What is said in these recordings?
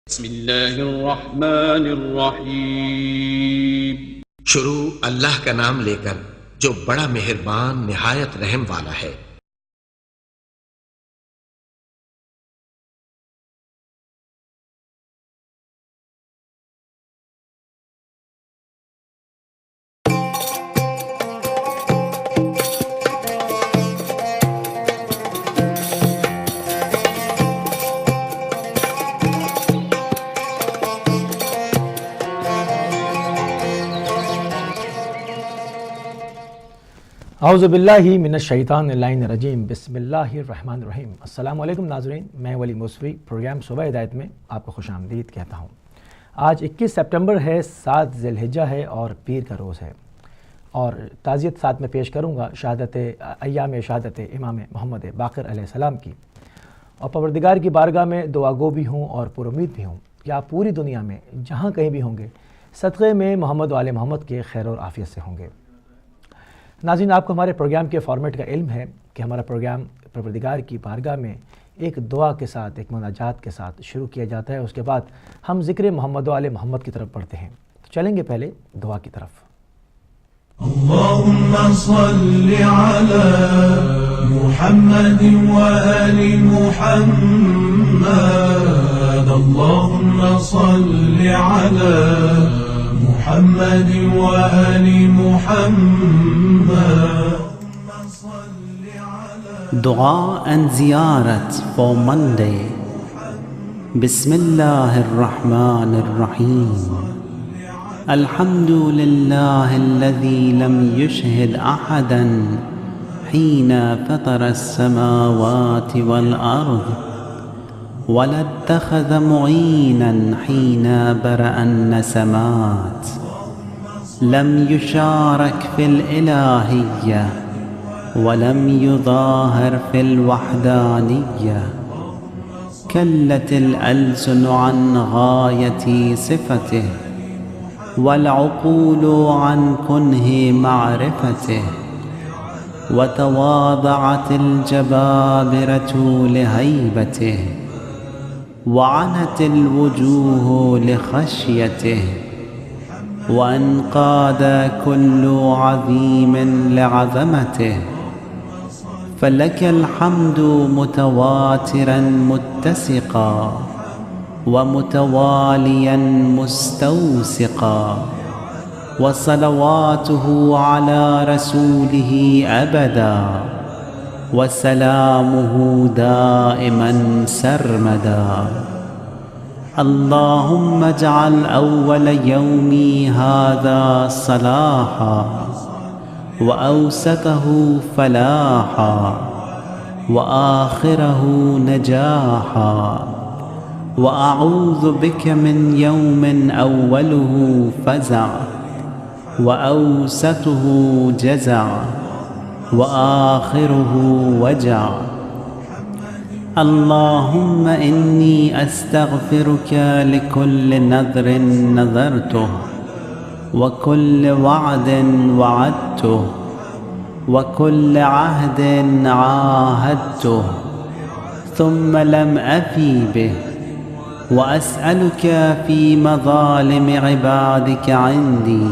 بسم اللہ الرحمن الرحیم۔ شروع اللہ کا نام لے کر جو بڑا مہربان نہایت رحم والا ہے۔ اعوذ باللہ من الشیطان اللعین الرجیم، بسم اللہ الرحمن الرحیم۔ السلام علیکم ناظرین، میں ولی موسوی پروگرام صبح ہدایت میں آپ کو خوش آمدید کہتا ہوں۔ آج 21 سپٹمبر ہے، 7 ذی الحجہ ہے اور پیر کا روز ہے، اور تعزیت ساتھ میں پیش کروں گا ایام شہادت امام محمد باقر علیہ السلام کی، اور پروردگار کی بارگاہ میں دعا گو بھی ہوں اور پر امید بھی ہوں کہ آپ پوری دنیا میں جہاں کہیں بھی ہوں گے صدقے میں محمد و آل محمد کے خیر اور عافیت سے ہوں گے۔ ناظرین، آپ کو ہمارے پروگرام کے فارمیٹ کا علم ہے کہ ہمارا پروگرام پروردگار کی بارگاہ میں ایک دعا کے ساتھ، ایک مناجات کے ساتھ شروع کیا جاتا ہے، اس کے بعد ہم ذکر محمد و آل محمد کی طرف بڑھتے ہیں۔ تو چلیں گے پہلے دعا کی طرف۔ اللهم صل على محمد وآل محمد، اللهم صل على محمد وآل محمد. Dua and Ziyarat for Monday. Bismillah ar-Rahman ar-Rahim. Alhamdulillah alladhi lam yushhid ahadan hina fatara as-samawati wal-ard ولا اتخذ معينا حين برأ النسمات، لم يشارك في الإلهية ولم يظاهر في الوحدانية، كلت الألسن عن غاية صفته والعقول عن كنه معرفته، وتواضعت الجبابرة لهيبته وعنت الوجوه لخشيته، وانقاد كل عظيم لعظمته، فلك الحمد متواترا متسقا ومتواليا مستوسقا، وصلواته على رسوله أبدا وسلامه دائما سرمدا. اللهم اجعل أول يومي هذا صلاحا وأوسطه فلاحا وآخره نجاحا، وأعوذ بك من يوم أوله فزع وأوسطه جزع وآخره وجع. اللهم إني أستغفرك لكل نذر نذرته وكل وعد وعدته وكل عهد عاهدته ثم لم أفي به، وأسألك في مظالم عبادك عندي،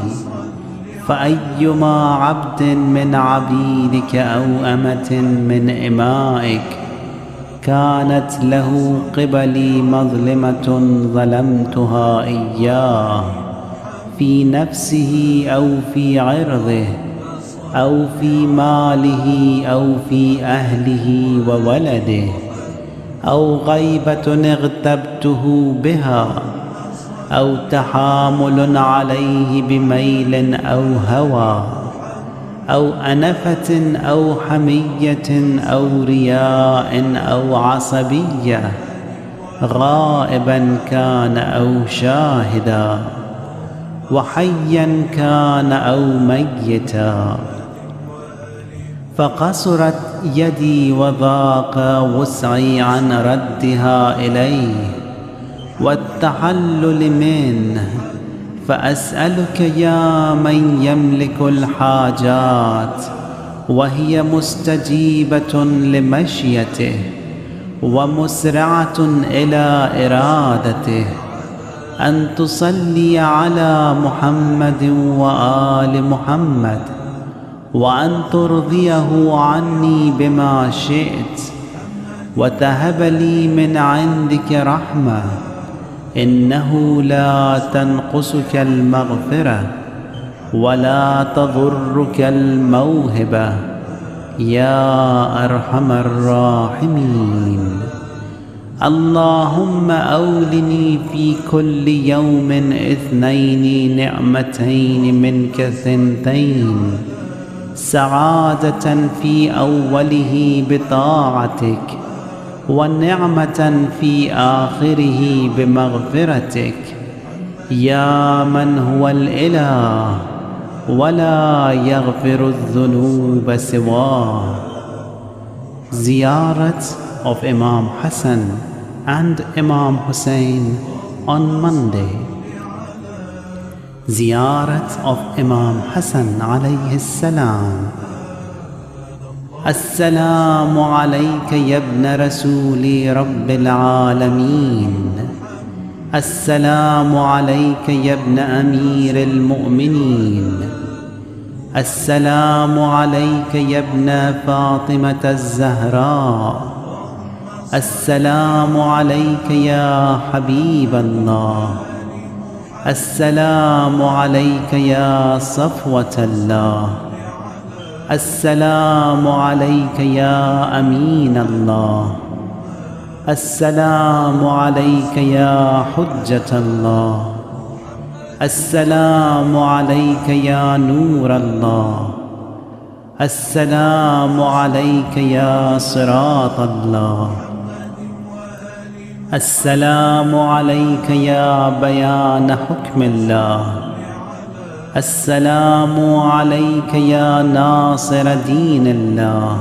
فأيما عبد من عبيدك أو أمة من إمائك كانت له قبلي مظلمة ظلمتها إياه في نفسه أو في عرضه أو في ماله أو في أهله وولده، أو غيبة اغتبته بها، أو تحامل عليه بميل أو هوى، أو أنفة أو حمية أو رياء أو عصبية، غائبا كان أو شاهدا، وحيا كان أو ميتا، فقصرت يدي وضاق وسعي عن ردها إليه والتحلل منه، فأسألك يا من يملك الحاجات وهي مستجيبة لمشيته ومسرعة إلى إرادته أن تصلي على محمد وآل محمد وأن ترضيه عني بما شئت وتهب لي من عندك رحمة إنه لا تنقصك المغفرة ولا تضرك الموهبة يا أرحم الراحمين. اللهم أولني في كل يوم 2 نعمتين منك 2 سعادة في أوله بطاعتك ونعمة في آخره بمغفرتك يا من هو الإله ولا يغفر الذنوب سواه. Ziyarat of Imam Hassan and Imam Hussein on Monday. Ziyarat of Imam Hassan alayhi salam. السلام عليك يا ابن رسول رب العالمين. السلام عليك يا ابن أمير المؤمنين. السلام عليك يا ابن فاطمة الزهراء. السلام عليك يا حبيب الله. السلام عليك يا صفوة الله. السلام عليك يا أمين الله. السلام عليك يا حجة الله. السلام عليك يا نور الله. السلام عليك يا صراط الله. السلام عليك يا بيان حكم الله. السلام عليك يا ناصر دين الله.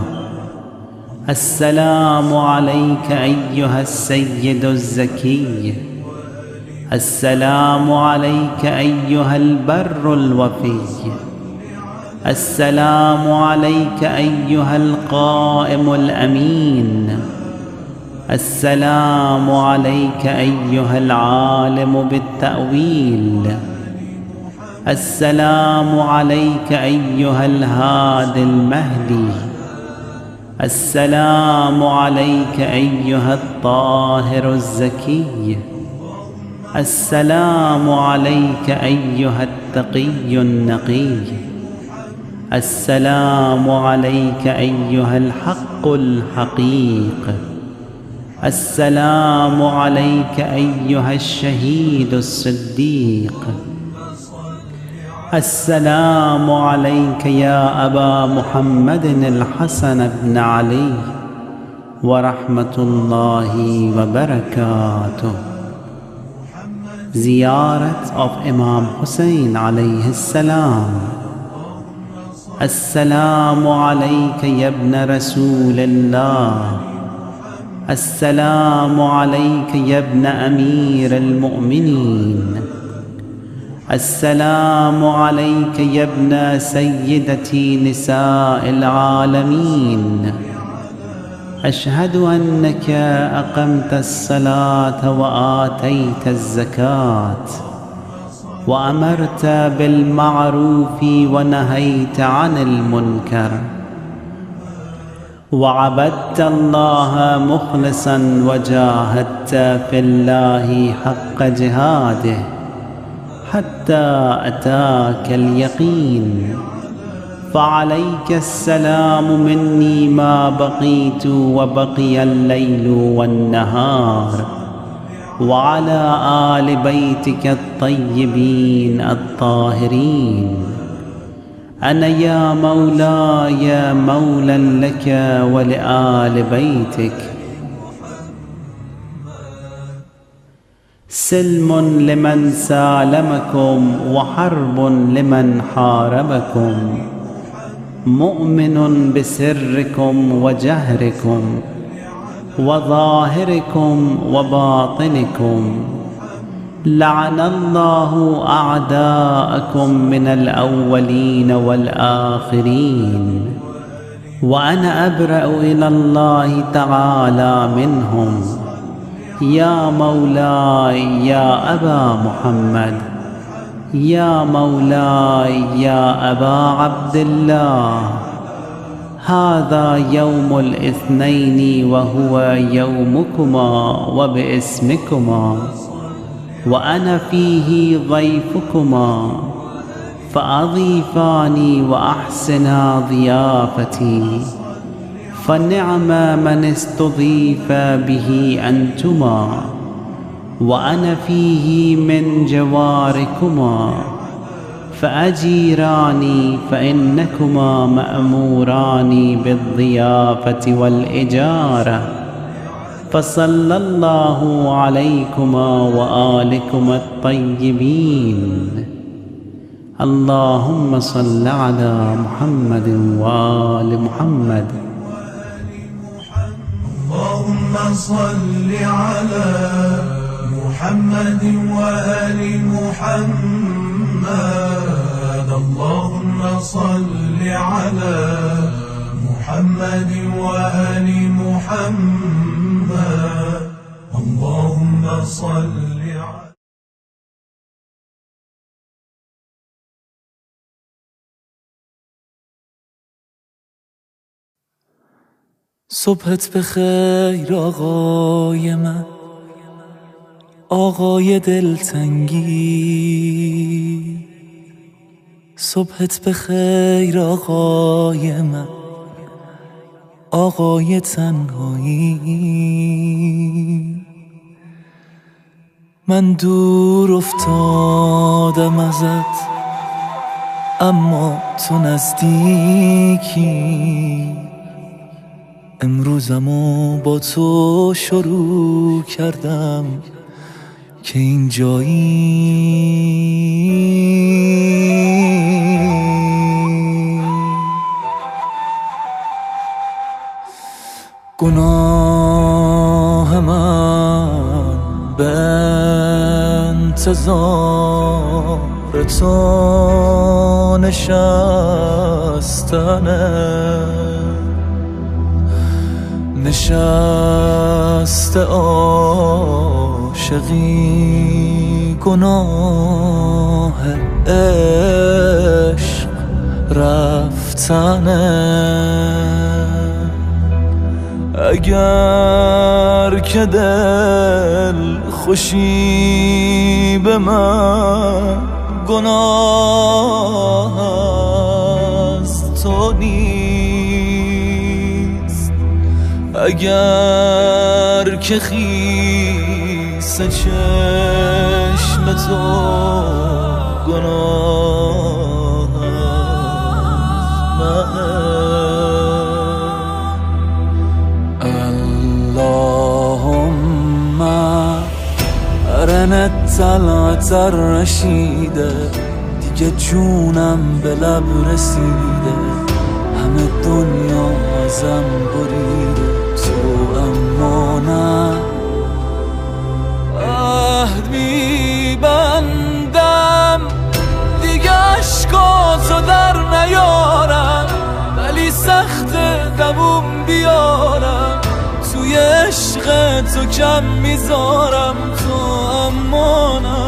السلام عليك أيها السيد الزكي. السلام عليك أيها البر الوفي. السلام عليك أيها القائم الأمين. السلام عليك أيها العالم بالتأويل. السلام عليك أيها الهادي المهدي. السلام عليك أيها الطاهر الزكي. السلام عليك أيها التقي النقي. السلام عليك أيها الحق الحقيق. السلام عليك أيها الشهيد الصديق. السلام عليك يا أبا محمد الحسن بن علي ورحمة الله وبركاته. Ziyarat of Imam Hussein alayhi salam. Assalamu alayka ya ibn Rasulillah. Assalamu alayka ya ibn Amir al-Mu'minin. Assalamu alayka ya ibn Sayyidati Nisa'il Alameen. أشهد أنك أقمت الصلاة وآتيت الزكاة وأمرت بالمعروف ونهيت عن المنكر وعبدت الله مخلصا وجاهدت في الله حق جهاده حتى أتاك اليقين. فعليك السلام مني ما بقيت وبقي الليل والنهار وعلى آل بيتك الطيبين الطاهرين. أنا يا مولاي مولى لك ولآل بيتك. سلم لمن سالمكم وحرب لمن حاربكم. مؤمن بسركم وجهركم وظاهركم وباطنكم. لعن الله أعداءكم من الأولين والآخرين وأنا أبرأ إلى الله تعالى منهم. يا مولاي يا أبا محمد، يا مولاي يا أبا عبد الله، هذا يوم الاثنين وهو يومكما وباسمكما، وأنا فيه ضيفكما، فأضيفاني وأحسنا ضيافتي، فنعم من استضيف به أنتما، وأنا فيه من جواركما، فأجيراني فإنكما مأموران بالضيافة والإجارة، فصلى الله عليكما وآلكما الطيبين. اللهم صل على محمد وآل محمد. اللهم صل على محمد وآل محمد، اللهم صل على محمد وآل محمد، اللهم صل على صبحت بخیر آقای من، آقای دلتنگی. صبحت بخیر آقای من، آقای تنهایی. من دور افتادم ازت اما تو نزدیکی. امروزمو با تو شروع کردم که اینجایی. گناه من به انتظار تو نشستنه، نشست عاشقی گناه عشق رفتنه. اگر که دل خوشی به من گناه از تو نیست، اگر که خیس چشم تو گناه اللهم ارنا طلعت الرشیده، دیگه جونم به لب رسیده، همه دنیا ازم بریده، تو اما نه. عهد میبندم دیگه عشقاتو در نیارم، ولی سخت دووم بیارم، توی عشق تو کم میذارم، تو اما نه.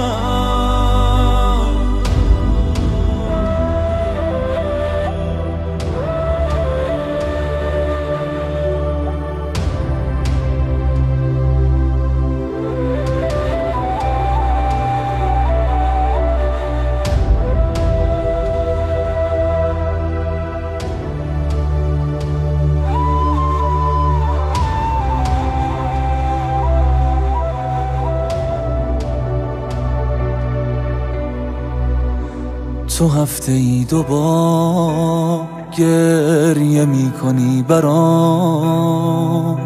تو هفته ای 2 بار گریه می کنی برام،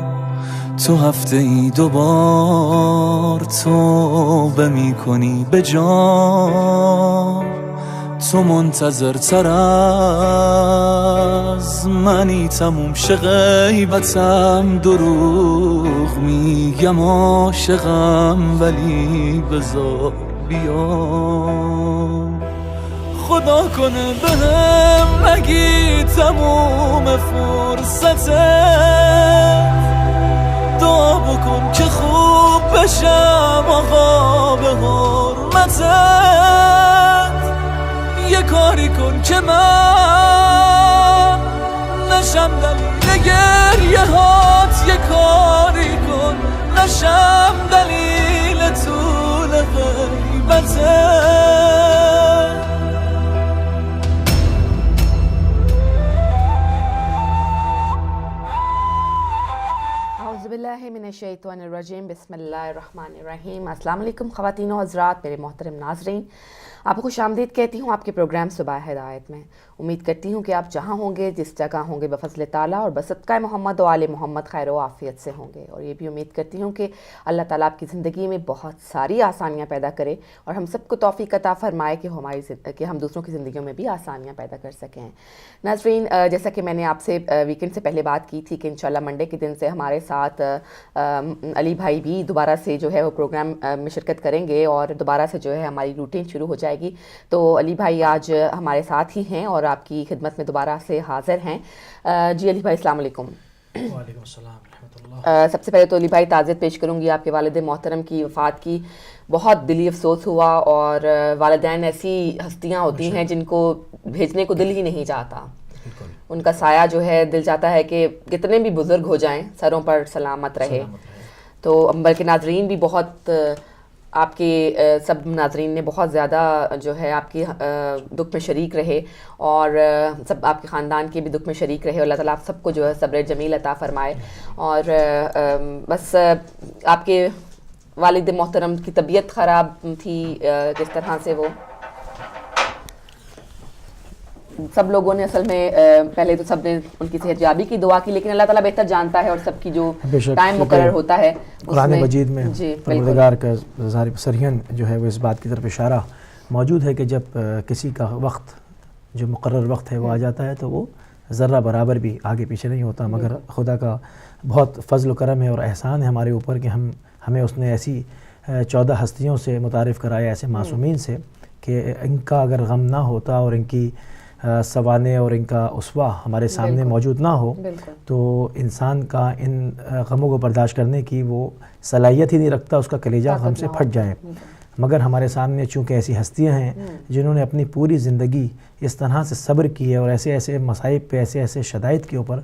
تو هفته ای 2 بار توبه می کنی به جان. تو منتظر تر از منی تموم شه غیبتم، دروغ میگم عاشقم ولی بذار بیام. خدا کنه بهم نگی تموم فرصته، دعا بکن که خوب بشم آقا به حرمتت. یه کاری کن که من نشم دلیل گریه هات، یه کاری کن نشم دلیل طول غیبتت. باللہ من الشیطان الرجیم، بسم اللہ الرحمن الرحیم۔ السلام علیکم خواتین و حضرات، میرے محترم ناظرین، آپ کو خوش آمدید کہتی ہوں آپ کے پروگرام صبح ہدایت میں۔ امید کرتی ہوں کہ آپ جہاں ہوں گے، جس جگہ ہوں گے، بفضل تعالیٰ اور بصدقہ محمد و آل محمد خیر و عافیت سے ہوں گے، اور یہ بھی امید کرتی ہوں کہ اللہ تعالیٰ آپ کی زندگی میں بہت ساری آسانیاں پیدا کرے اور ہم سب کو توفیق عطا فرمائے کہ ہم دوسروں کی زندگیوں میں بھی آسانیاں پیدا کر سکیں۔ ناظرین، جیسا کہ میں نے آپ سے ویکنڈ سے پہلے بات کی تھی کہ انشاءاللہ منڈے کے دن سے ہمارے ساتھ علی بھائی بھی دوبارہ سے جو ہے وہ پروگرام میں شرکت کریں گے اور دوبارہ سے جو ہے ہماری روٹین شروع ہو جائے گی۔ تو علی بھائی آج ہمارے ساتھ ہی ہیں اور آپ کی خدمت میں دوبارہ سے حاضر ہیں۔ جی علی بھائی السلام علیکم۔ وعلیکم السلام ورحمۃ اللہ۔ سب سے پہلے تو علی بھائی تعزیت پیش کروں گی آپ کے والد محترم کی وفات کی۔ بہت دلی افسوس ہوا، اور والدین ایسی ہستیاں ہوتی ہیں جن کو بھیجنے کو دل ہی نہیں چاہتا، ان کا سایہ جو ہے دل چاہتا ہے کہ کتنے بھی بزرگ ہو جائیں سروں پر سلامت رہے۔ تو بلکہ ناظرین بھی بہت، آپ کے سب ناظرین نے بہت زیادہ جو ہے آپ کی دکھ میں شریک رہے، اور سب آپ کے خاندان کے بھی دکھ میں شریک رہے۔ اللہ تعالیٰ آپ سب کو جو ہے صبر جمیل عطا فرمائے۔ اور بس آپ کے والد محترم کی طبیعت خراب تھی، کس طرح سے وہ سب لوگوں نے اصل میں پہلے تو سب نے ان کی صحت یابی کی دعا کی، لیکن اللہ تعالیٰ بہتر جانتا ہے اور سب کی جو ٹائم مقرر ہوتا ہے۔ قرآن مجید میں پروردگار کا صریحاً جو ہے وہ اس بات کی طرف اشارہ موجود ہے کہ جب کسی کا وقت جو مقرر وقت ہے وہ آ جاتا ہے تو وہ ذرہ برابر بھی آگے پیچھے نہیں ہوتا، مگر خدا کا بہت فضل و کرم ہے اور احسان ہے ہمارے اوپر کہ ہمیں اس نے ایسی 14 ہستیوں سے متعارف کرایا، ایسے معصومین سے، کہ ان کا اگر غم نہ ہوتا اور ان کی سوانح اور ان کا اسوہ ہمارے سامنے موجود نہ ہو تو انسان کا ان غموں کو برداشت کرنے کی وہ صلاحیت ہی نہیں رکھتا، اس کا کلیجہ غم سے پھٹ جائے۔ مگر ہمارے سامنے چونکہ ایسی ہستیاں ہیں جنہوں نے اپنی پوری زندگی اس طرح سے صبر کی ہے اور ایسے ایسے مصائب پہ، ایسے ایسے شدائد کے اوپر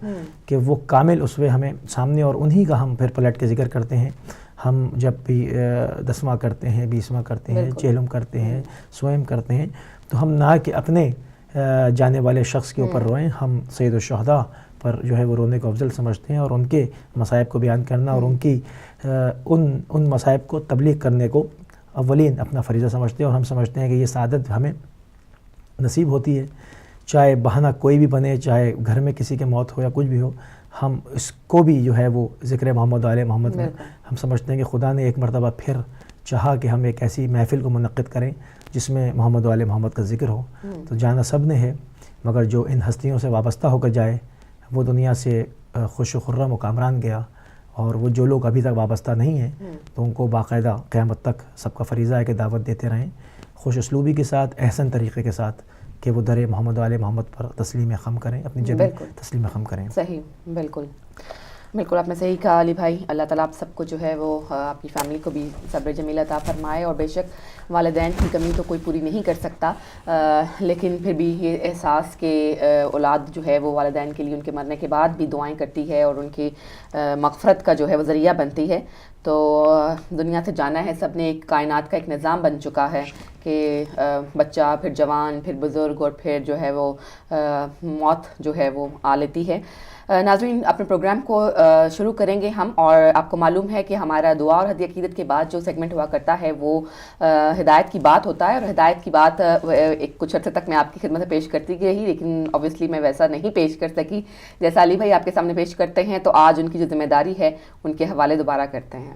کہ وہ کامل اسوے ہمیں سامنے، اور انہی کا ہم پھر پلٹ کے ذکر کرتے ہیں۔ ہم جب بھی 10واں کرتے ہیں، 20واں کرتے ہیں، چہلم کرتے ہیں، سوئم کرتے ہیں، تو ہم نہ کہ اپنے جانے والے شخص کے اوپر روئیں، ہم سید الشہداء پر جو ہے وہ رونے کو افضل سمجھتے ہیں، اور ان کے مصائب کو بیان کرنا اور ان کی ان مصائب کو تبلیغ کرنے کو اولین اپنا فریضہ سمجھتے ہیں۔ اور ہم سمجھتے ہیں کہ یہ سعادت ہمیں نصیب ہوتی ہے، چاہے بہانہ کوئی بھی بنے، چاہے گھر میں کسی کے موت ہو یا کچھ بھی ہو، ہم اس کو بھی جو ہے وہ ذکر محمد علیہ محمد میں ہم سمجھتے ہیں کہ خدا نے ایک مرتبہ پھر چاہا کہ ہم ایک ایسی محفل کو منعقد کریں جس میں محمد علیہ محمد کا ذکر ہو۔ تو جانا سب نے ہے، مگر جو ان ہستیوں سے وابستہ ہو کر جائے وہ دنیا سے خوش و خرم و کامران گیا، اور وہ جو لوگ ابھی تک وابستہ نہیں ہیں تو ان کو باقاعدہ قیامت تک سب کا فریضہ ہے کہ دعوت دیتے رہیں، خوش اسلوبی کے ساتھ، احسن طریقے کے ساتھ، کہ وہ در محمد علیہ محمد پر تسلیم خم کریں، اپنی جبیں تسلیم خم کریں۔ صحیح، بالکل بالکل آپ نے صحیح کہا علی بھائی۔ اللہ تعالیٰ آپ سب کو جو ہے وہ آپ کی فیملی کو بھی صبر جمیل عطا فرمائے، اور بے شک والدین کی کمی تو کوئی پوری نہیں کر سکتا، لیکن پھر بھی یہ احساس کہ اولاد جو ہے وہ والدین کے لیے ان کے مرنے کے بعد بھی دعائیں کرتی ہے اور ان کی مغفرت کا جو ہے وہ ذریعہ بنتی ہے۔ تو دنیا سے جانا ہے سب نے، ایک کائنات کا ایک نظام بن چکا ہے کہ بچہ، پھر جوان، پھر بزرگ، اور پھر جو ہے وہ موت جو ہے وہ آ لیتی ہے۔ ناظرین، اپنے پروگرام کو شروع کریں گے ہم، اور آپ کو معلوم ہے کہ ہمارا دعا اور ہدیہ عقیدت کے بعد جو سیگمنٹ ہوا کرتا ہے وہ ہدایت کی بات ہوتا ہے، اور ہدایت کی بات ایک کچھ عرصے تک میں آپ کی خدمت میں پیش کرتی رہی، لیکن اوبیسلی میں ویسا نہیں پیش کر سکی جیسا علی بھائی آپ کے سامنے پیش کرتے ہیں، تو آج ان کی جو ذمہ داری ہے ان کے حوالے دوبارہ کرتے ہیں۔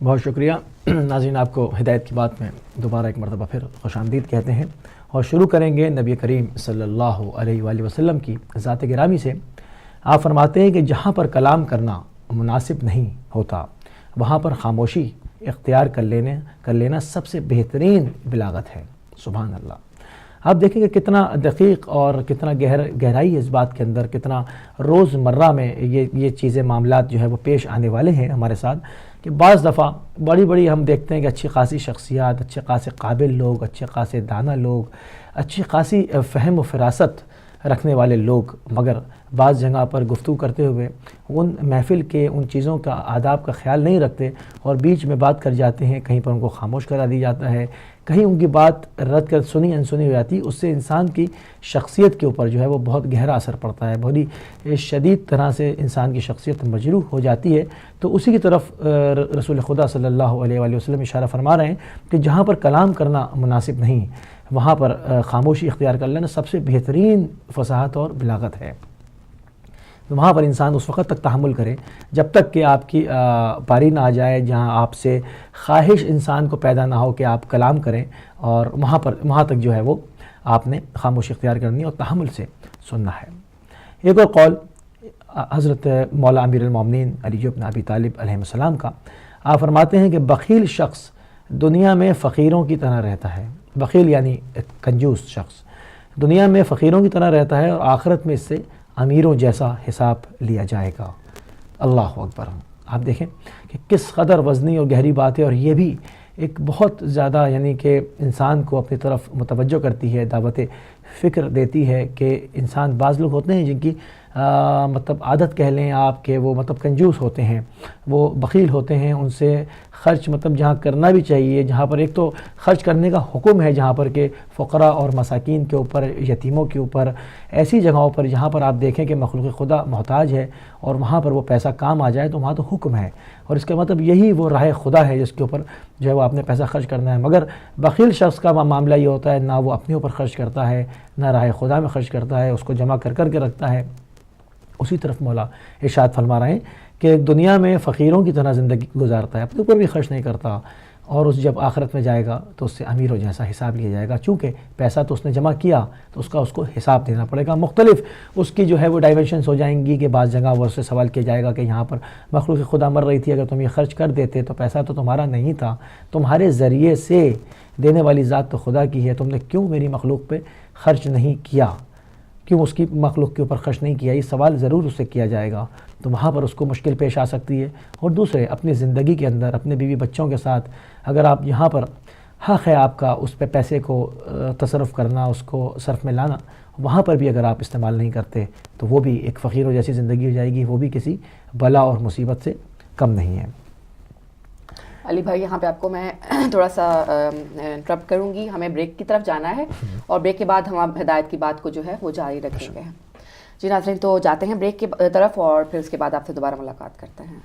بہت شکریہ ناظرین، آپ کو ہدایت کی بات میں دوبارہ ایک مرتبہ پھر خوش آمدید کہتے ہیں، اور شروع کریں گے نبی کریم صلی اللہ علیہ وآلہ وسلم کی ذات گرامی سے۔ آپ فرماتے ہیں کہ جہاں پر کلام کرنا مناسب نہیں ہوتا وہاں پر خاموشی اختیار کر لینا سب سے بہترین بلاغت ہے۔ سبحان اللہ۔ آپ دیکھیں کہ کتنا دقیق اور کتنا گہرائی ہے اس بات کے اندر، کتنا روزمرہ میں یہ چیزیں معاملات جو ہے وہ پیش آنے والے ہیں ہمارے ساتھ، کہ بعض دفعہ بڑی ہم دیکھتے ہیں کہ اچھی خاصی شخصیات، اچھے خاصے قابل لوگ، اچھے خاصے دانا لوگ، اچھی خاصی فہم و فراست رکھنے والے لوگ، مگر بعض جگہ پر گفتگو کرتے ہوئے ان محفل کے ان چیزوں کا آداب کا خیال نہیں رکھتے اور بیچ میں بات کر جاتے ہیں، کہیں پر ان کو خاموش کرا دی جاتا ہے، کہیں ان کی بات رد کر سنی انسنی ہو جاتی، اس سے انسان کی شخصیت کے اوپر جو ہے وہ بہت گہرا اثر پڑتا ہے، بہت ہی شدید طرح سے انسان کی شخصیت مجروح ہو جاتی ہے۔ تو اسی کی طرف رسول خدا صلی اللہ علیہ وآلہ وسلم اشارہ فرما رہے ہیں کہ جہاں پر کلام کرنا مناسب نہیں، وہاں پر خاموشی اختیار کر لینا سب سے بہترین فصاحت اور بلاغت ہے۔ وہاں پر انسان اس وقت تک تحمل کرے جب تک کہ آپ کی باری نہ آ جائے جہاں آپ سے خواہش انسان کو پیدا نہ ہو کہ آپ کلام کریں، اور وہاں تک جو ہے وہ آپ نے خاموشی اختیار کرنی اور تحمل سے سننا ہے۔ ایک اور قول حضرت مولا امیر المومنین علی بن ابی طالب علیہ السلام کا، آپ فرماتے ہیں کہ بخیل شخص دنیا میں فقیروں کی طرح رہتا ہے، بخیل یعنی ایک کنجوس شخص دنیا میں فقیروں کی طرح رہتا ہے اور آخرت میں اس سے امیروں جیسا حساب لیا جائے گا۔ اللہ اکبر! آپ دیکھیں کہ کس قدر وزنی اور گہری بات ہے، اور یہ بھی ایک بہت زیادہ یعنی کہ انسان کو اپنی طرف متوجہ کرتی ہے، دعوت فکر دیتی ہے کہ انسان بعض لوگ ہوتے ہیں جن کی مطلب عادت کہہ لیں آپ کہ وہ مطلب کنجوس ہوتے ہیں، وہ بخیل ہوتے ہیں، ان سے خرچ مطلب جہاں کرنا بھی چاہیے، جہاں پر ایک تو خرچ کرنے کا حکم ہے، جہاں پر کہ فقراء اور مساکین کے اوپر، یتیموں کے اوپر، ایسی جگہوں پر جہاں پر آپ دیکھیں کہ مخلوق خدا محتاج ہے اور وہاں پر وہ پیسہ کام آ جائے تو وہاں تو حکم ہے، اور اس کا مطلب یہی وہ راہ خدا ہے جس کے اوپر جو ہے وہ آپ نے پیسہ خرچ کرنا ہے۔ مگر بخیل شخص کا معاملہ یہ ہوتا ہے، نہ وہ اپنے اوپر خرچ کرتا ہے، نہ راہ خدا میں خرچ کرتا ہے، اس کو جمع کر کے رکھتا ہے۔ اسی طرف مولا ارشاد فرما رہے ہیں کہ دنیا میں فقیروں کی طرح زندگی گزارتا ہے، اپنے اوپر بھی خرچ نہیں کرتا، اور اس جب آخرت میں جائے گا تو اس سے امیروں جیسا حساب لیا جائے گا، چونکہ پیسہ تو اس نے جمع کیا تو اس کو حساب دینا پڑے گا۔ مختلف اس کی جو ہے وہ ڈائیورشنز ہو جائیں گی کہ بعض جگہ وہ اس سے سوال کیا جائے گا کہ یہاں پر مخلوق خدا مر رہی تھی، اگر تم یہ خرچ کر دیتے تو پیسہ تو تمہارا نہیں تھا، تمہارے ذریعے سے دینے والی ذات تو خدا کی ہے، تم نے کیوں میری مخلوق پہ خرچ نہیں کیا، کیوں اس کی مخلوق کے اوپر خرچ نہیں کیا؟ یہ سوال ضرور اس سے کیا جائے گا، تو وہاں پر اس کو مشکل پیش آ سکتی ہے۔ اور دوسرے اپنی زندگی کے اندر اپنے بیوی بچوں کے ساتھ اگر آپ یہاں پر حق ہے آپ کا اس پہ پیسے کو تصرف کرنا، اس کو صرف میں لانا، وہاں پر بھی اگر آپ استعمال نہیں کرتے تو وہ بھی ایک فقیروں جیسی زندگی ہو جائے گی، وہ بھی کسی بلا اور مصیبت سے کم نہیں ہے۔ علی بھائی یہاں پہ آپ کو میں تھوڑا سا انٹرپٹ کروں گی، ہمیں بریک کی طرف جانا ہے اور بریک کے بعد ہم ہدایت کی بات کو جو ہے وہ جاری رکھیں گے۔ جی ناظرین، تو جاتے ہیں بریک کی طرف اور پھر اس کے بعد آپ سے دوبارہ ملاقات کرتے ہیں۔